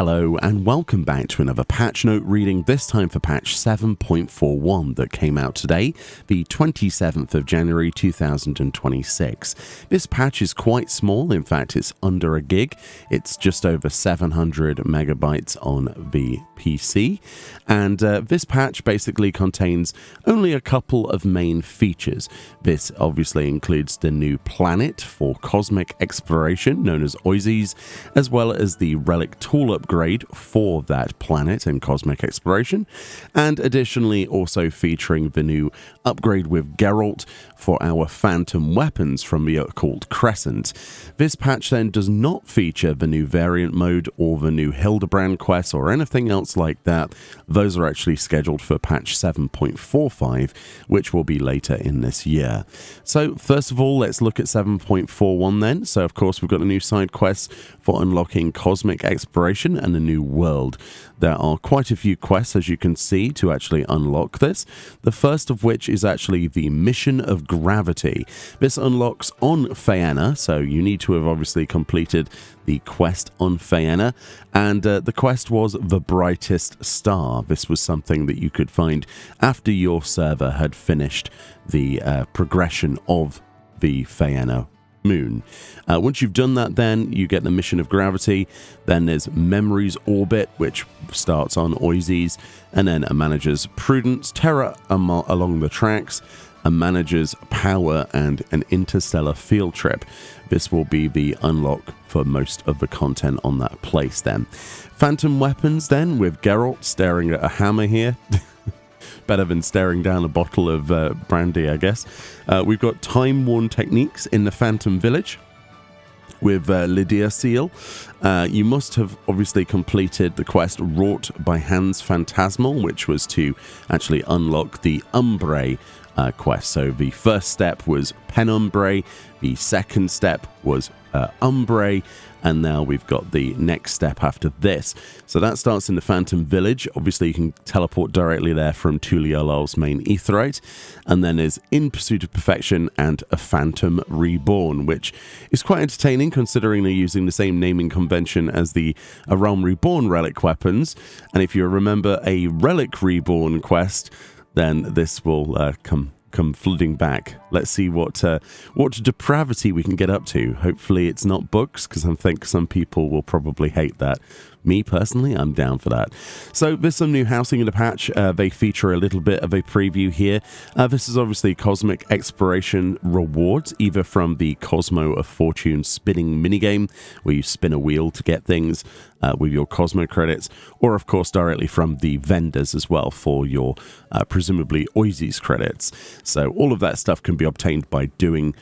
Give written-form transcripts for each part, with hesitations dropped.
Hello and welcome back to another patch note reading, this time for patch 7.41 that came out today, the 27th of January 2026. This patch is quite small, in fact it's under a gig, it's just over 700 megabytes on the PC, and this patch basically contains only a couple of main features. This obviously includes the new planet for cosmic exploration known as Oizys, as well as the relic tool upgrade for that planet and cosmic exploration, and additionally also featuring the new upgrade with Geralt for our phantom weapons from the occult crescent. This patch then does not feature the new variant mode or the new Hildebrand quest or anything else like that. Those are actually scheduled for patch 7.45, which will be later in this year. So first of all, let's look at 7.41 then. So of course we've got a new side quest for unlocking cosmic exploration and a new world. There are quite a few quests, as you can see, to actually unlock this. The first of which is actually the Mission of Gravity. This unlocks on Faena, so you need to have obviously completed the quest on Faena, and the quest was the brightest star. This was something that you could find after your server had finished the progression of the Faena moon. Once you've done that, then you get the Mission of Gravity. Then there's Memories Orbit, which starts on Oizys, and then a Manager's Prudence, Terror along the tracks, a Manager's Power, and an Interstellar Field Trip. This will be the unlock for most of the content on that place then. Phantom Weapons then, with Geralt staring at a hammer here. Better than staring down a bottle of brandy, I guess. We've got time-worn techniques in the Phantom Village with Lydia Seal. You must have obviously completed the quest Wrought by Hands Phantasmal, which was to actually unlock the Umbrae quest. So the first step was Penumbrae, the second step was Umbrae, and now we've got the next step after this. So that starts in the Phantom Village. Obviously you can teleport directly there from Tuliolol's main Aetheryte, and then there's In Pursuit of Perfection and A Phantom Reborn, which is quite entertaining considering they're using the same naming convention as the A Realm Reborn relic weapons. And if you remember a Relic Reborn quest, then this will come flooding back. Let's see what depravity we can get up to. Hopefully it's not books, because I think some people will probably hate that. Me personally, I'm down for that. So there's some new housing in the patch. They feature a little bit of a preview here. This is obviously cosmic exploration rewards, either from the Cosmo of Fortune spinning minigame, where you spin a wheel to get things with your Cosmo credits, or of course directly from the vendors as well for your presumably Oizys credits. So all of that stuff can be obtained by doing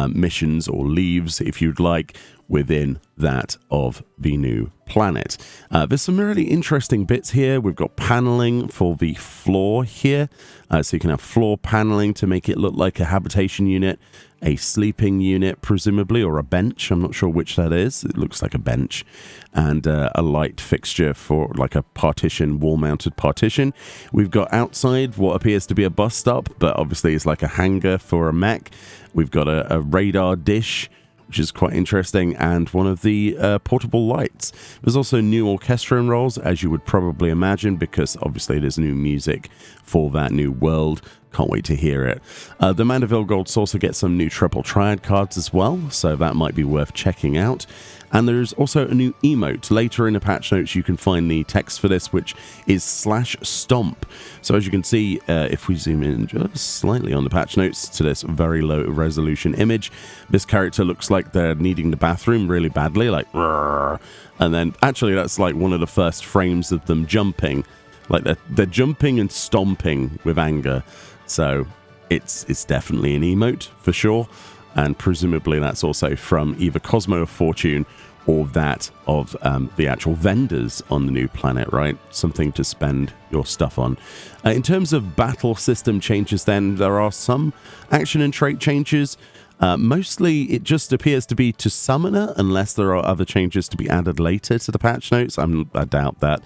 missions or leaves, if you'd like, within that of the new planet. There's some really interesting bits here. We've got paneling for the floor here, so you can have floor paneling to make it look like a habitation unit, a sleeping unit presumably, or a bench. I'm not sure which that is. It looks like a bench, and a light fixture for like a partition, wall-mounted partition. We've got outside what appears to be a bus stop, but obviously it's like a hangar for a mech. We've got a radar dish, which is quite interesting, and one of the portable lights. There's also new orchestrion rolls, as you would probably imagine, because obviously there's new music for that new world. Can't wait to hear it. The Mandeville Gold Saucer gets some new Triple Triad cards as well, so that might be worth checking out. And there's also a new emote. Later in the patch notes you can find the text for this, which is /stomp. So as you can see, if we zoom in just slightly on the patch notes to this very low resolution image, this character looks like they're needing the bathroom really badly, like "Rrr." And then actually that's like one of the first frames of them jumping, like they're jumping and stomping with anger. So it's definitely an emote for sure, and presumably that's also from either Cosmo of Fortune or that of the actual vendors on the new planet, right? Something to spend your stuff on. In terms of battle system changes then, there are some action and trait changes. Mostly it just appears to be to summoner, unless there are other changes to be added later to the patch notes. I doubt that.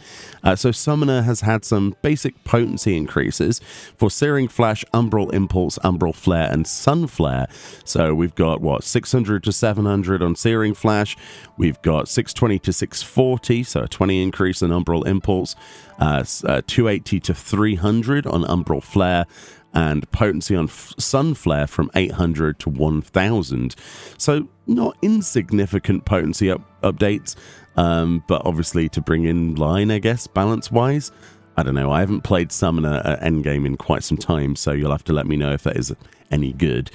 So summoner has had some basic potency increases for Searing Flash, Umbral Impulse, Umbral Flare, and Sun Flare. So we've got, what, 600 to 700 on Searing Flash. We've got 620 to 640, so a 20 increase in Umbral Impulse. 280 to 300 on Umbral Flare, and potency on Sun Flare from 800 to 1000. So not insignificant potency updates, but obviously to bring in line, I guess, balance-wise. I don't know, I haven't played Summoner at Endgame in quite some time, so you'll have to let me know if that is any good.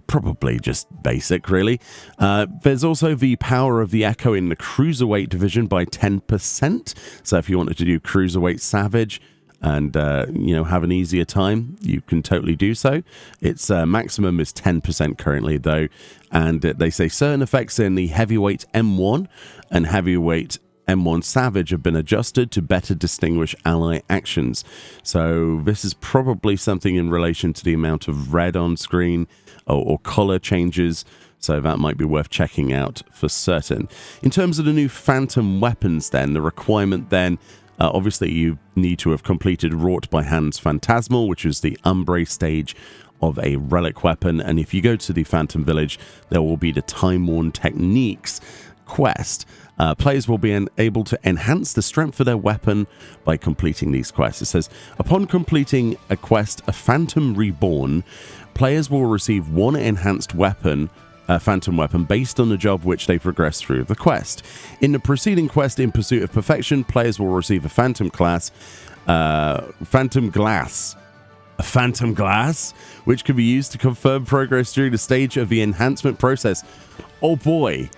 Probably just basic, really. There's also the power of the Echo in the Cruiserweight division by 10%. So if you wanted to do Cruiserweight Savage and, have an easier time, you can totally do so. Its maximum is 10% currently, though. And they say certain effects in the Heavyweight M1 and Heavyweight M1 Savage have been adjusted to better distinguish ally actions. So this is probably something in relation to the amount of red on screen or color changes. So that might be worth checking out for certain. In terms of the new Phantom weapons then, the requirement then, obviously you need to have completed Wrought by Hands Phantasmal, which is the Umbre stage of a relic weapon. And if you go to the Phantom Village, there will be the Time-Worn Techniques quest. Players will be able to enhance the strength of their weapon by completing these quests. It says, upon completing a quest, a Phantom Reborn, players will receive one enhanced weapon, Phantom weapon, based on the job which they progress through the quest. In the preceding quest, In Pursuit of Perfection, players will receive a Phantom Glass, Phantom Glass, which can be used to confirm progress during the stage of the enhancement process. Oh boy.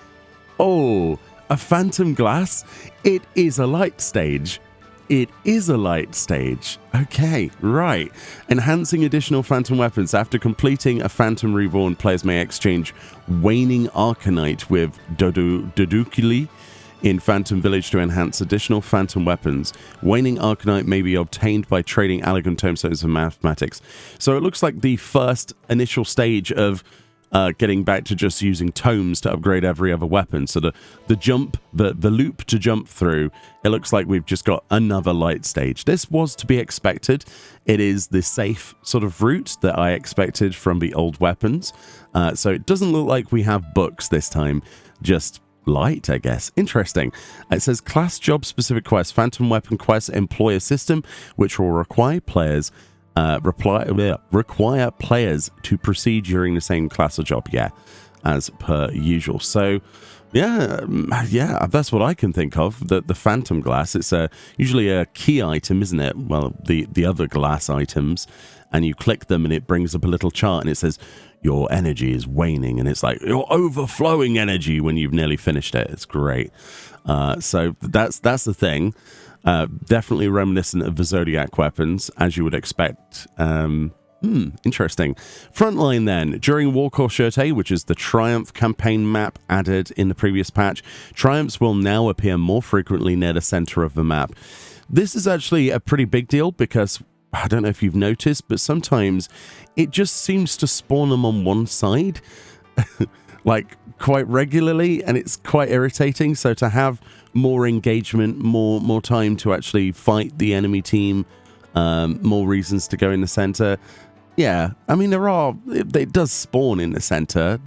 Oh, a Phantom Glass? It is a light stage. It is a light stage. Okay, right. Enhancing additional Phantom weapons. After completing a Phantom Reborn, players may exchange Waning Arcanite with Dodukili in Phantom Village to enhance additional Phantom weapons. Waning Arcanite may be obtained by trading Elegant Tomestones and Mathematics. So it looks like the first initial stage of getting back to just using tomes to upgrade every other weapon. So the loop to jump through, it looks like we've just got another light stage. This was to be expected. It is the safe sort of route that I expected from the old weapons. So it doesn't look like we have books this time, just light, I guess. Interesting. It says class job specific quests. Phantom weapon quests employ a system which will require players require players to proceed during the same class or job, as per usual. So yeah, that's what I can think of. The Phantom Glass, it's usually a key item, isn't it? Well, the other glass items, and you click them and it brings up a little chart and it says your energy is waning, and it's like you're overflowing energy when you've nearly finished it. It's great. So that's the thing. Definitely reminiscent of the Zodiac weapons, as you would expect. Interesting. Frontline then. During War Cochete, which is the Triumph campaign map added in the previous patch, Triumphs will now appear more frequently near the center of the map. This is actually a pretty big deal because, I don't know if you've noticed, but sometimes it just seems to spawn them on one side. Like quite regularly, and it's quite irritating. So to have more engagement, more time to actually fight the enemy team, more reasons to go in the center. Yeah, I mean, it does spawn in the center,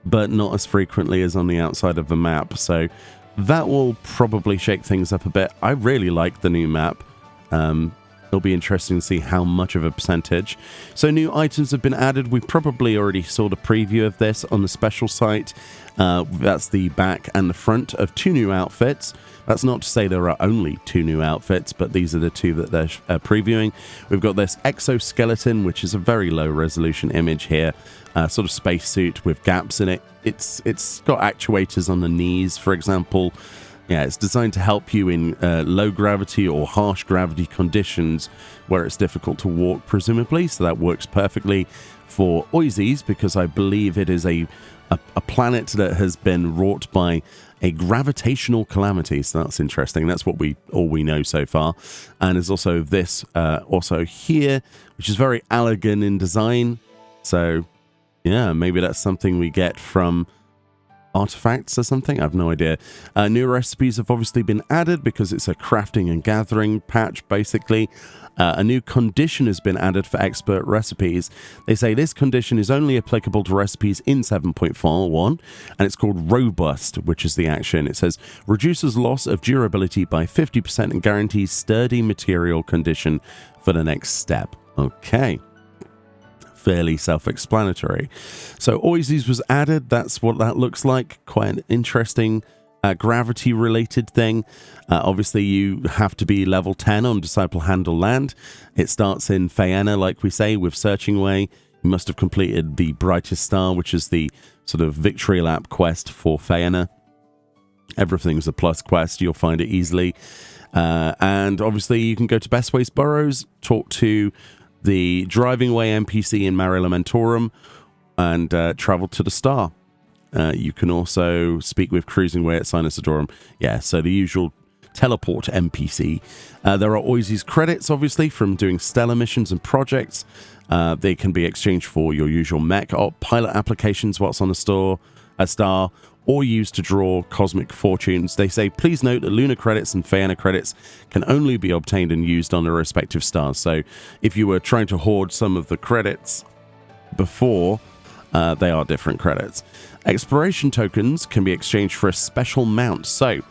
but not as frequently as on the outside of the map. So that will probably shake things up a bit. I really like the new map. It'll be interesting to see how much of a percentage. So new items have been added. We probably already saw the preview of this on the special site. That's the back and the front of 2 new outfits. That's not to say there are only 2 new outfits, but these are the 2 that they're previewing. We've got this exoskeleton, which is a very low resolution image here. Sort of spacesuit with gaps in it. It's got actuators on the knees, for example. Yeah, it's designed to help you in low gravity or harsh gravity conditions where it's difficult to walk, presumably. So that works perfectly for Oizys, because I believe it is a planet that has been wrought by a gravitational calamity. So that's interesting. That's what all we know so far. And there's also this also here, which is very elegant in design. So Yeah, maybe that's something we get from artifacts or something. I have no idea. New recipes have obviously been added because it's a crafting and gathering patch, basically. A new condition has been added for expert recipes. They say this condition is only applicable to recipes in 7.41, and it's called robust, which is the action. It says reduces loss of durability by 50% and guarantees sturdy material condition for the next step. Okay. Fairly self-explanatory. So Oizys was added. That's what that looks like. Quite an interesting gravity related thing. Obviously you have to be level 10 on Disciple Handle Land. It starts in Faena, like we say, with Searching Way. You must have completed the Brightest Star, which is the sort of victory lap quest for Faena. Everything's a plus quest. You'll find it easily. And obviously you can go to Best Ways Burrows, talk to the Driving Way NPC in Mare Lamentorum, and travel to the Star. You can also speak with Cruising Way at Sinus Adorum. Yeah, so the usual teleport NPC. There are Oizys credits, obviously, from doing stellar missions and projects. They can be exchanged for your usual mech or pilot applications whilst on a star, or used to draw cosmic fortunes. They say, please note that lunar credits and Faena credits can only be obtained and used on their respective stars. So if you were trying to hoard some of the credits before, they are different credits. Exploration tokens can be exchanged for a special mount. So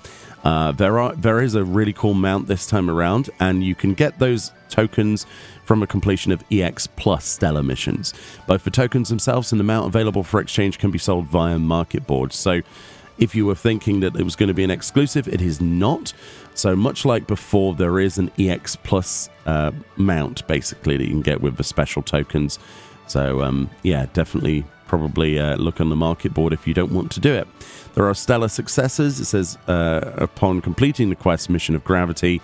there is a really cool mount this time around, and you can get those tokens from a completion of EX plus stellar missions. Both the tokens themselves and the mount available for exchange can be sold via market boards. So if you were thinking that it was going to be an exclusive, it is not. So much like before, there is an EX plus mount basically that you can get with the special tokens. So yeah, definitely probably look on the market board if you don't want to do it. There are stellar successes. It says upon completing the quest Mission of Gravity,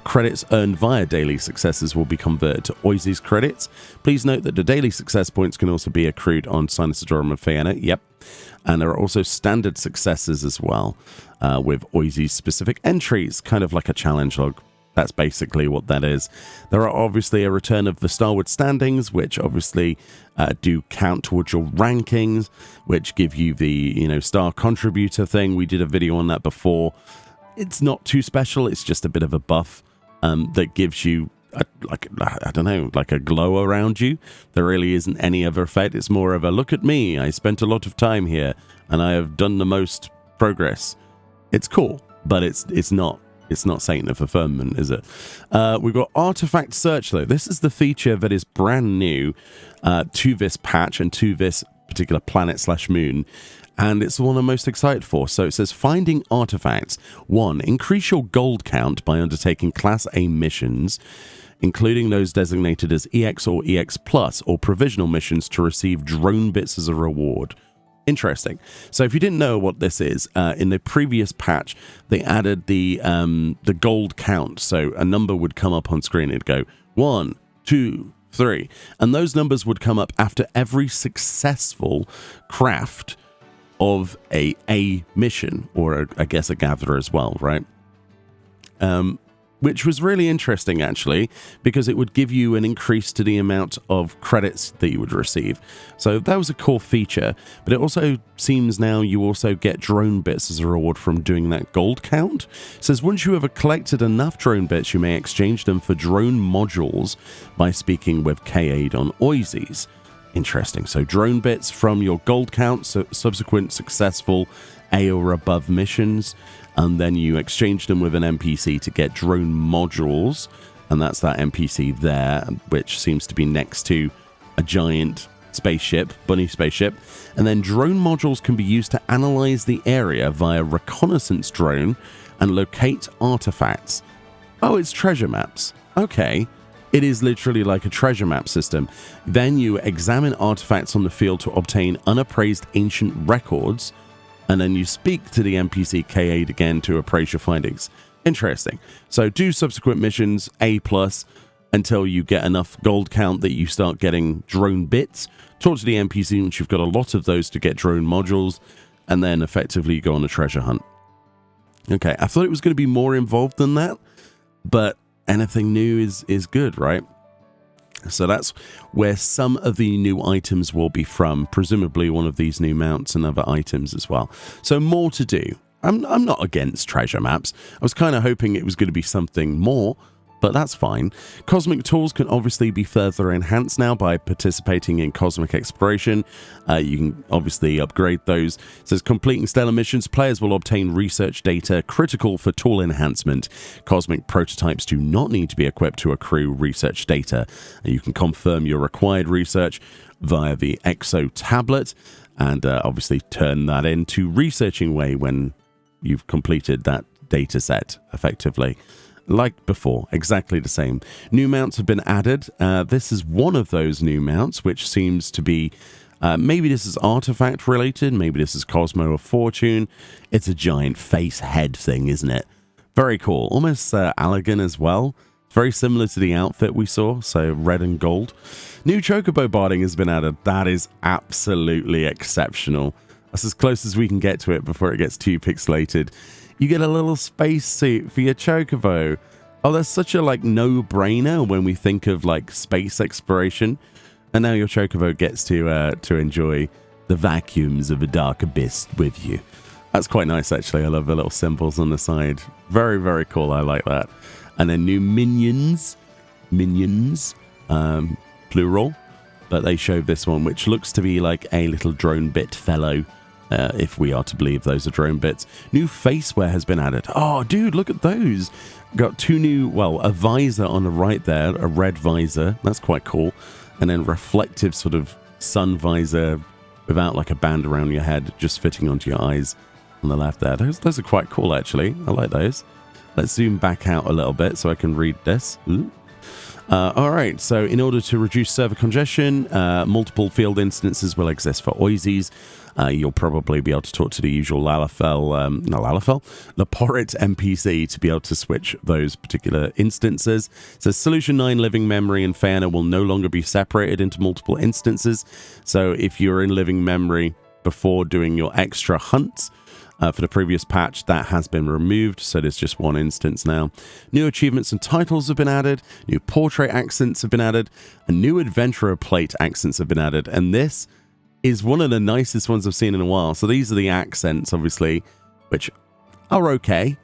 credits earned via daily successes will be converted to Oizys credits. Please note that the daily success points can also be accrued on Sinus Adorum and Faena. Yep. And there are also standard successes as well with Oizys specific entries, kind of like a challenge log. That's basically what that is. There are obviously a return of the Starwood standings, which obviously do count towards your rankings, which give you the, star contributor thing. We did a video on that before. It's not too special. It's just a bit of a buff that gives you, like a glow around you. There really isn't any other effect. It's more of a look at me. I spent a lot of time here and I have done the most progress. It's cool, but it's not Saint of the Firmament, is it? We've got Artifact Search, though. This is the feature that is brand new to this patch and to this particular planet/moon. And it's the one I'm most excited for. So it says, finding artifacts. 1. Increase your gold count by undertaking Class A missions, including those designated as EX or EX Plus, or provisional missions to receive drone bits as a reward. Interesting. So if you didn't know what this is, in the previous patch, they added the gold count. So a number would come up on screen. It'd go 1, 2, 3. And those numbers would come up after every successful craft of a mission, or I guess a gatherer as well, right? Which was really interesting, actually, because it would give you an increase to the amount of credits that you would receive. So that was a cool feature, but it also seems now you also get drone bits as a reward from doing that gold count. It says once you have collected enough drone bits, you may exchange them for drone modules by speaking with K-Aid on Oizys. Interesting. So drone bits from your gold count, so subsequent successful A or above missions, and then you exchange them with an NPC to get drone modules, and that's that NPC there, which seems to be next to a giant spaceship, bunny spaceship. And then drone modules can be used to analyze the area via reconnaissance drone and locate artifacts. Oh, it's treasure maps. Okay. It is literally like a treasure map system. Then you examine artifacts on the field to obtain unappraised ancient records, and then you speak to the NPC K-Aid again to appraise your findings. Interesting. So do subsequent missions A+, until you get enough gold count that you start getting drone bits. Talk to the NPC once you've got a lot of those to get drone modules, and then effectively go on a treasure hunt. Okay, I thought it was going to be more involved than that, but anything new is good, right? So that's where some of the new items will be from, presumably one of these new mounts and other items as well. So more to do. I'm not against treasure maps. I was kind of hoping it was going to be something more, but that's fine. Cosmic tools can obviously be further enhanced now by participating in cosmic exploration. You can obviously upgrade those. It says completing stellar missions, players will obtain research data critical for tool enhancement. Cosmic prototypes do not need to be equipped to accrue research data. You can confirm your required research via the Exo tablet and obviously turn that into researching way when you've completed that data set effectively. Like before, exactly the same. New mounts have been added. This is one of those new mounts, which seems to be, maybe this is artifact related, maybe this is Cosmo of Fortune. It's a giant face head thing, isn't it? Very cool. Almost Allergan as well. Very similar to the outfit we saw, so red and gold. New Chocobo barding has been added. That is absolutely exceptional. That's as close as we can get to it before it gets too pixelated. You get a little space suit for your Chocobo. Oh, that's such a no-brainer when we think of space exploration. And now your Chocobo gets to enjoy the vacuums of a dark abyss with you. That's quite nice, actually. I love the little symbols on the side. Very, very cool. I like that. And then new minions, plural. But they showed this one, which looks to be like a little drone bit fellow. If we are to believe those are drone bits. New faceware has been added. Oh, dude, look at those. Got two new, a visor on the right there, a red visor. That's quite cool. And then reflective sort of sun visor without a band around your head, just fitting onto your eyes on the left there. Those are quite cool, actually. I like those. Let's zoom back out a little bit so I can read this. All right, so in order to reduce server congestion, multiple field instances will exist for Oizys. You'll probably be able to talk to the usual Laporite NPC to be able to switch those particular instances. So Solution 9 Living Memory and Fauna will no longer be separated into multiple instances. So if you're in Living Memory before doing your extra hunts, for the previous patch, that has been removed, so there's just one instance now. New achievements and titles have been added, new portrait accents have been added, and new adventurer plate accents have been added, and this is one of the nicest ones I've seen in a while. So these are the accents, obviously, which are okay,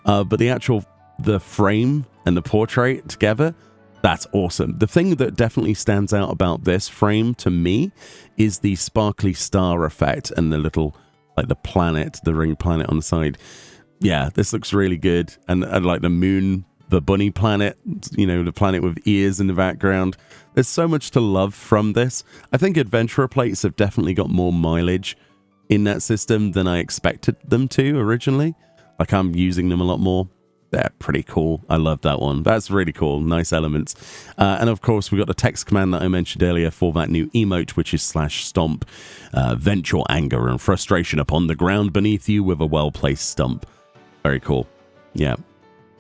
but the frame and the portrait together, that's awesome. The thing that definitely stands out about this frame to me is the sparkly star effect and the little the planet, the ring planet on the side. Yeah, this looks really good. And like the moon, the bunny planet, the planet with ears in the background. There's so much to love from this. I think adventurer plates have definitely got more mileage in that system than I expected them to originally. I'm using them a lot more. They're pretty cool. I love that one. That's really cool. Nice elements. And of course, we got the text command that I mentioned earlier for that new emote, which is /stomp. Vent your anger and frustration upon the ground beneath you with a well-placed stump. Very cool. Yeah.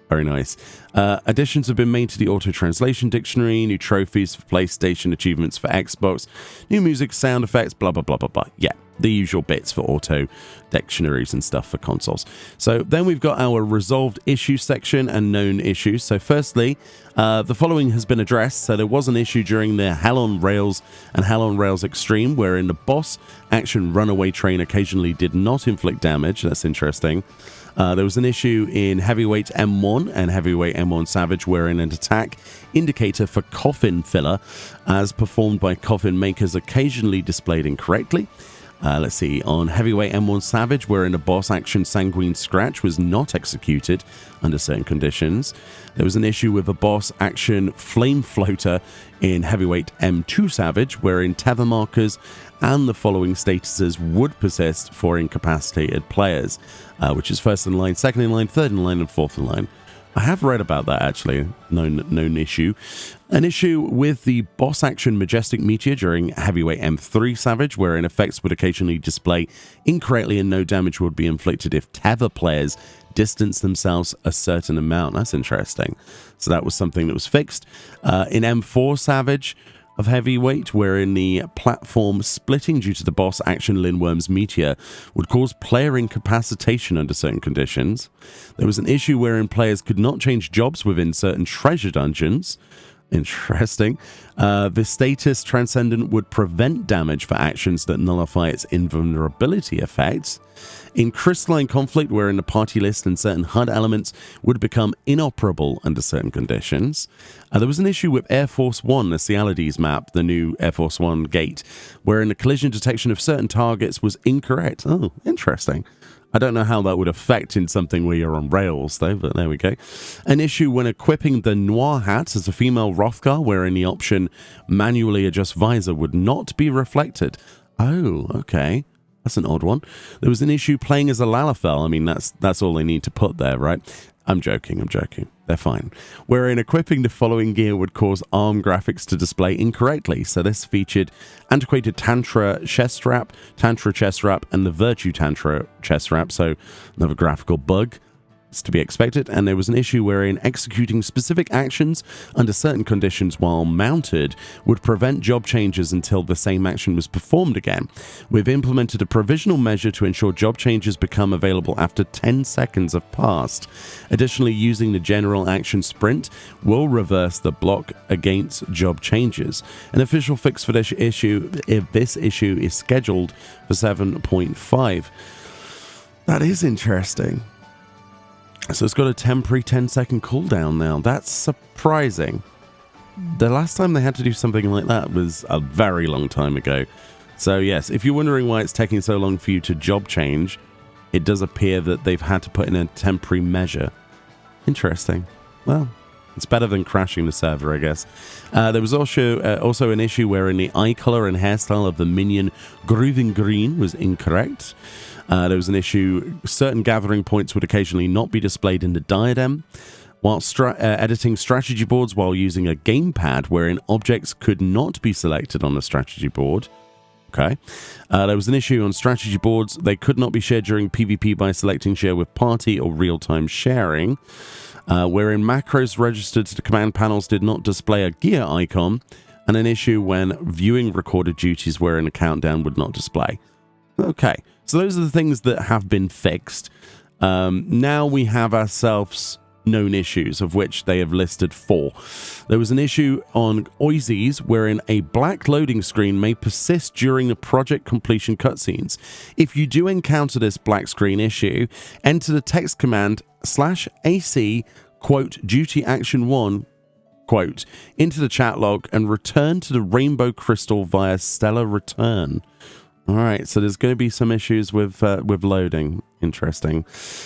Very nice. Additions have been made to the auto-translation dictionary, new trophies for PlayStation, achievements for Xbox, new music, sound effects, blah, blah, blah, blah, blah. Yeah, the usual bits for auto dictionaries and stuff for consoles. So then we've got our resolved issue section and known issues. So firstly, the following has been addressed. So there was an issue during the Hell on Rails and Hell on Rails Extreme, wherein the boss action runaway train occasionally did not inflict damage. That's interesting. There was an issue in Heavyweight M1 and Heavyweight M1 Savage wherein an attack indicator for coffin filler as performed by coffin makers occasionally displayed incorrectly. Let's see, on Heavyweight M1 Savage wherein a boss action Sanguine Scratch was not executed under certain conditions. There was an issue with a boss action Flame Floater in Heavyweight M2 Savage wherein tether markers and the following statuses would persist for incapacitated players, which is first in line, second in line, third in line, and fourth in line. I have read about that, actually. Known issue. An issue with the boss action Majestic Meteor during Heavyweight M3 Savage, wherein effects would occasionally display incorrectly and no damage would be inflicted if tether players distance themselves a certain amount. That's interesting. So that was something that was fixed. In M4 Savage of Heavyweight, wherein the platform splitting due to the boss action Linworm's Meteor would cause player incapacitation under certain conditions. There was an issue wherein players could not change jobs within certain treasure dungeons. Interesting. The status Transcendent would prevent damage for actions that nullify its invulnerability effects. In Crystalline Conflict, wherein the party list and certain HUD elements would become inoperable under certain conditions. There was an issue with Air Force One, the Cialides map, the new Air Force One gate, wherein the collision detection of certain targets was incorrect. Oh, interesting. I don't know how that would affect in something where you're on rails, though, but there we go. An issue when equipping the Noir hat as a female Rothgar, wherein the option manually adjust visor would not be reflected. Oh, okay. That's an odd one. There was an issue playing as a Lalafell. I mean, that's all they need to put there, right? I'm joking. They're fine. Wherein equipping the following gear would cause ARM graphics to display incorrectly. So this featured antiquated Tantra chest strap, and the Virtue Tantra chest strap. So another graphical bug. To be expected, and there was an issue wherein executing specific actions under certain conditions while mounted would prevent job changes until the same action was performed again. We've implemented a provisional measure to ensure job changes become available after 10 seconds have passed. Additionally, using the general action sprint will reverse the block against job changes. An official fix for this issue, if this issue is scheduled for 7.5. That is interesting. So it's got a temporary 10-second cooldown now. That's surprising. The last time they had to do something like that was a very long time ago. So yes, if you're wondering why it's taking so long for you to job change, it does appear that they've had to put in a temporary measure. Interesting. Well, it's better than crashing the server, I guess. There was also an issue wherein the eye color and hairstyle of the minion Grooving Green was incorrect. There was an issue, certain gathering points would occasionally not be displayed in the diadem, while editing strategy boards while using a gamepad wherein objects could not be selected on the strategy board. Okay. There was an issue on strategy boards. They could not be shared during PvP by selecting share with party or real-time sharing, wherein macros registered to the command panels did not display a gear icon, and an issue when viewing recorded duties wherein a countdown would not display. Okay, so those are the things that have been fixed. Now we have ourselves known issues, of which they have listed 4. There was an issue on Oizys wherein a black loading screen may persist during the project completion cutscenes. If you do encounter this black screen issue, enter the text command /AC duty action 1 into the chat log and return to the rainbow crystal via stellar return. All right, so there's going to be some issues with loading. Interesting.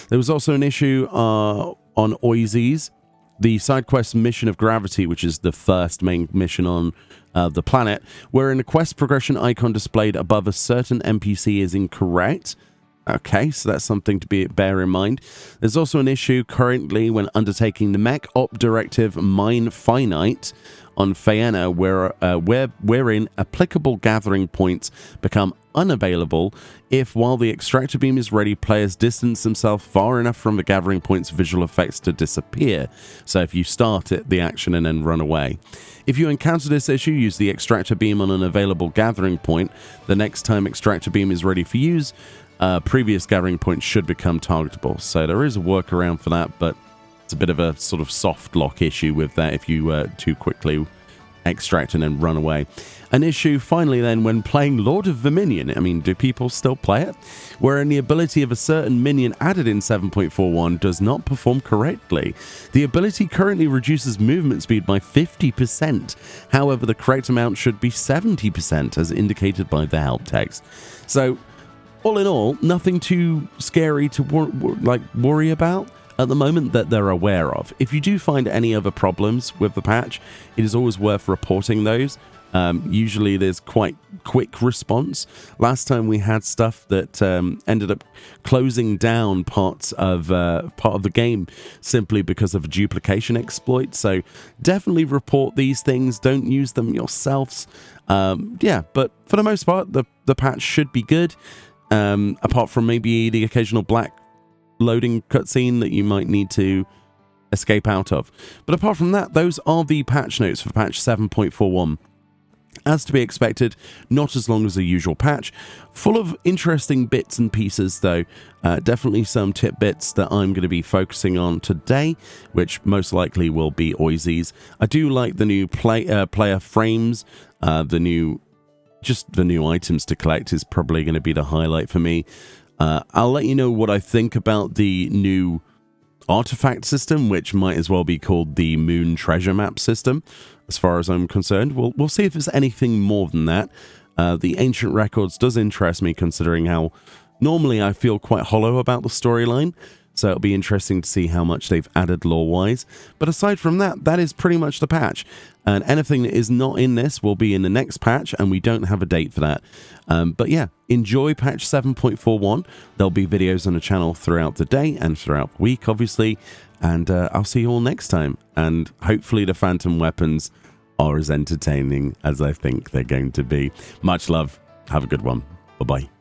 There was also an issue on Oizys, the side quest Mission of Gravity, which is the first main mission on the planet, wherein the quest progression icon displayed above a certain NPC is incorrect. Okay, so that's something to bear in mind. There's also an issue currently when undertaking the Mech Op Directive Mine Finite on Faena, wherein applicable gathering points become unavailable if, while the extractor beam is ready, players distance themselves far enough from the gathering point's visual effects to disappear. So if you start the action and then run away. If you encounter this issue, use the extractor beam on an available gathering point. The next time extractor beam is ready for use, previous gathering points should become targetable. So there is a workaround for that, but it's a bit of a sort of soft lock issue with that if you too quickly extract and then run away. An issue, finally, then, when playing Lord of the Minion. I mean, do people still play it? Wherein the ability of a certain minion added in 7.41 does not perform correctly. The ability currently reduces movement speed by 50%. However, the correct amount should be 70%, as indicated by the help text. So, all in all, nothing too scary to worry about at the moment that they're aware of. If you do find any other problems with the patch, it is always worth reporting those. Usually there's quite quick response. Last time we had stuff that ended up closing down part of the game simply because of a duplication exploit. So definitely report these things. Don't use them yourselves. Yeah, but for the most part, the patch should be good. Apart from maybe the occasional black loading cutscene that you might need to escape out of. But apart from that, those are the patch notes for patch 7.41. As to be expected, not as long as the usual patch. Full of interesting bits and pieces though. Definitely some tidbits that I'm going to be focusing on today, which most likely will be Oizys. I do like the new player frames, the new items to collect is probably going to be the highlight for me. I'll let you know what I think about the new artifact system, which might as well be called the Moon Treasure Map system, as far as I'm concerned. We'll see if there's anything more than that. The Ancient Records does interest me, considering how normally I feel quite hollow about the storyline, so it'll be interesting to see how much they've added lore-wise. But aside from that, that is pretty much the patch. And anything that is not in this will be in the next patch, and we don't have a date for that. But yeah, enjoy patch 7.41. There'll be videos on the channel throughout the day and throughout the week, obviously. And I'll see you all next time. And hopefully the Phantom Weapons are as entertaining as I think they're going to be. Much love. Have a good one. Bye-bye.